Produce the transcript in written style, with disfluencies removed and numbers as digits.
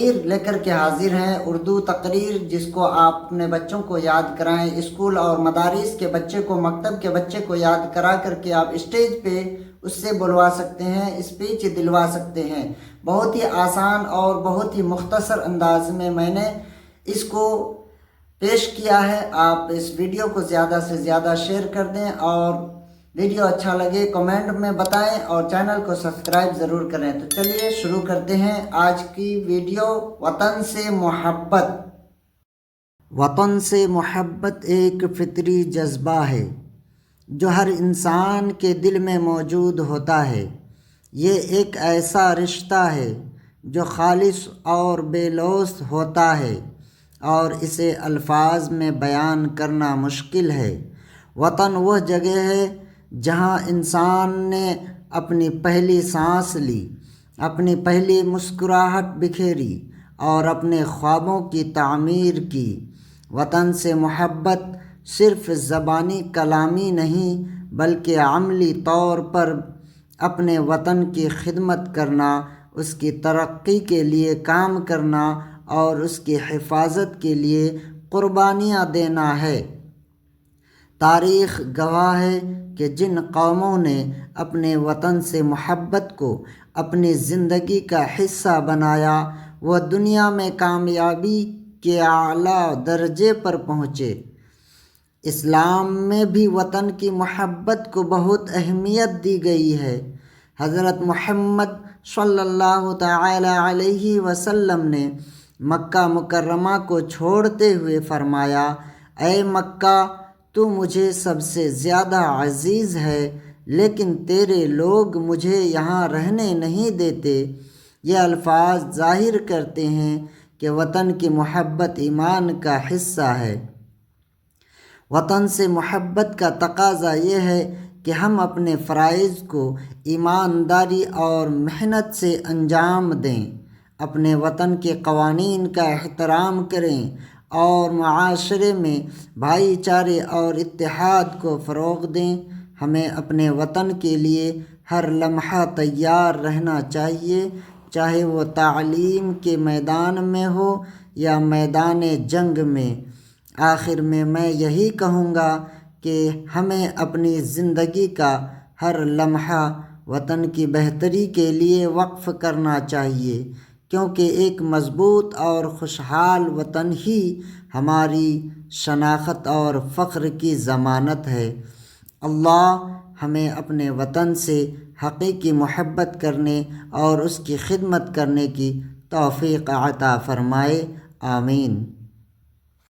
تقریر لے کر کے حاضر ہیں، اردو تقریر جس کو آپ اپنے بچوں کو یاد کرائیں، اسکول اور مدارس کے بچے کو، مکتب کے بچے کو یاد کرا کر کے آپ اسٹیج پہ اس سے بلوا سکتے ہیں، اسپیچ دلوا سکتے ہیں۔ بہت ہی آسان اور بہت ہی مختصر انداز میں نے اس کو پیش کیا ہے۔ آپ اس ویڈیو کو زیادہ سے زیادہ شیئر کر دیں، اور ویڈیو اچھا لگے کمنٹ میں بتائیں، اور چینل کو سبسکرائب ضرور کریں۔ تو چلیے شروع کرتے ہیں آج کی ویڈیو۔ وطن سے محبت۔ وطن سے محبت ایک فطری جذبہ ہے جو ہر انسان کے دل میں موجود ہوتا ہے۔ یہ ایک ایسا رشتہ ہے جو خالص اور بے لوث ہوتا ہے، اور اسے الفاظ میں بیان کرنا مشکل ہے۔ وطن وہ جگہ ہے جہاں انسان نے اپنی پہلی سانس لی، اپنی پہلی مسکراہٹ بکھیری، اور اپنے خوابوں کی تعمیر کی۔ وطن سے محبت صرف زبانی کلامی نہیں بلکہ عملی طور پر اپنے وطن کی خدمت کرنا، اس کی ترقی کے لیے کام کرنا، اور اس کی حفاظت کے لیے قربانیاں دینا ہے۔ تاریخ گواہ ہے کہ جن قوموں نے اپنے وطن سے محبت کو اپنی زندگی کا حصہ بنایا، وہ دنیا میں کامیابی کے اعلیٰ درجے پر پہنچے۔ اسلام میں بھی وطن کی محبت کو بہت اہمیت دی گئی ہے۔ حضرت محمد صلی اللہ تعالی علیہ وسلم نے مکہ مکرمہ کو چھوڑتے ہوئے فرمایا، اے مکہ، تو مجھے سب سے زیادہ عزیز ہے، لیکن تیرے لوگ مجھے یہاں رہنے نہیں دیتے۔ یہ الفاظ ظاہر کرتے ہیں کہ وطن کی محبت ایمان کا حصہ ہے۔ وطن سے محبت کا تقاضا یہ ہے کہ ہم اپنے فرائض کو ایمانداری اور محنت سے انجام دیں، اپنے وطن کے قوانین کا احترام کریں، اور معاشرے میں بھائی چارے اور اتحاد کو فروغ دیں۔ ہمیں اپنے وطن کے لیے ہر لمحہ تیار رہنا چاہیے، چاہے وہ تعلیم کے میدان میں ہو یا میدان جنگ میں۔ آخر میں یہی کہوں گا کہ ہمیں اپنی زندگی کا ہر لمحہ وطن کی بہتری کے لیے وقف کرنا چاہیے، کیونکہ ایک مضبوط اور خوشحال وطن ہی ہماری شناخت اور فخر کی ضمانت ہے۔ اللہ ہمیں اپنے وطن سے حقیقی محبت کرنے اور اس کی خدمت کرنے کی توفیق عطا فرمائے، آمین۔